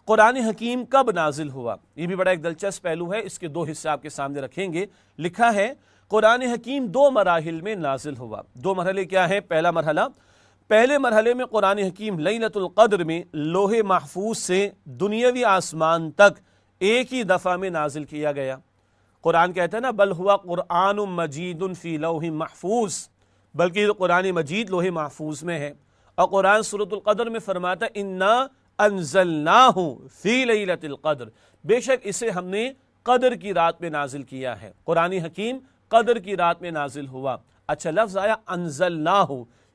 قرآن حکیم کب نازل ہوا؟ یہ بھی بڑا ایک دلچسپ پہلو ہے، اس کے دو حصے آپ کے سامنے رکھیں گے۔ لکھا ہے قرآن حکیم 2 مراحل میں نازل ہوا۔ 2 مرحلے کیا ہیں؟ پہلا مرحلہ، پہلے مرحلے میں قرآن حکیم لیلۃ القدر میں لوح محفوظ سے دنیاوی آسمان تک ایک ہی دفعہ میں نازل کیا گیا۔ قرآن کہتا ہے نا بل ہوا قرآن مجید فی لوح محفوظ، بلکہ قرآن مجید لوح محفوظ میں ہے۔ اور قرآن سورۃ القدر میں فرماتا انا انزلناہ فی لیلۃ القدر، بے شک اسے ہم نے قدر کی رات میں نازل کیا ہے۔ قرآن حکیم قدر کی رات میں نازل ہوا۔ اچھا لفظ آیا انزلناہ،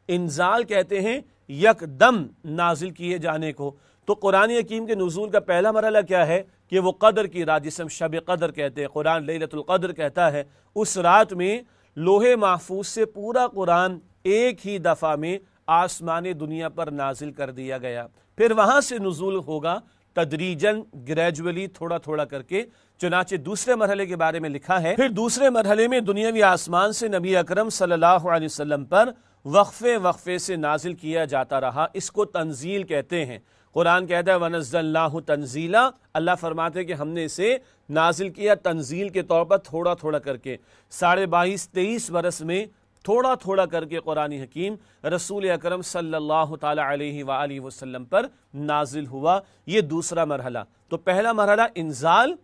انزال کہتے ہیں یکدم نازل کیے جانے کو۔ تو قرآن حکیم کے نزول کا پہلا مرحلہ کیا ہے کہ وہ قدر کی رات، جسے ہم شب قدر کہتے ہیں، قرآن لیلۃ القدر کہتا ہے، اس رات میں لوح محفوظ سے پورا قرآن ایک ہی دفعہ میں آسمان دنیا پر نازل کر دیا گیا۔ پھر وہاں سے نزول ہوگا تدریجاً، گریجولی، تھوڑا تھوڑا کر کے۔ چنانچہ دوسرے مرحلے کے بارے میں لکھا ہے، پھر دوسرے مرحلے میں دنیاوی آسمان سے نبی اکرم صلی اللہ علیہ وسلم پر وقفے وقفے سے نازل کیا جاتا رہا۔ اس کو تنزیل کہتے ہیں۔ قرآن کہتا ہے وَنَزَّلْنَاهُ تَنزِيلًا، اللہ فرماتے ہیں کہ ہم نے اسے نازل کیا تنزیل کے طور پر، تھوڑا تھوڑا کر کے۔ 22.5-23 برس میں تھوڑا تھوڑا کر کے قرآن حکیم رسول اکرم صلی اللہ تعالی علیہ وآلہ وسلم پر نازل ہوا۔ یہ دوسرا مرحلہ۔ تو پہلا مرحلہ انزال،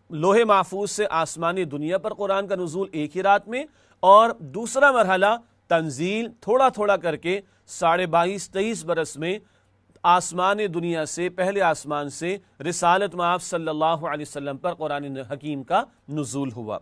لوح محفوظ سے آسمانی دنیا پر قرآن کا نزول ایک ہی رات میں، اور دوسرا مرحلہ تنزیل، تھوڑا تھوڑا کر کے 22.5-23 برس میں آسمان دنیا سے، پہلے آسمان سے رسالت مآب صلی اللہ علیہ وسلم پر قرآن حکیم کا نزول ہوا۔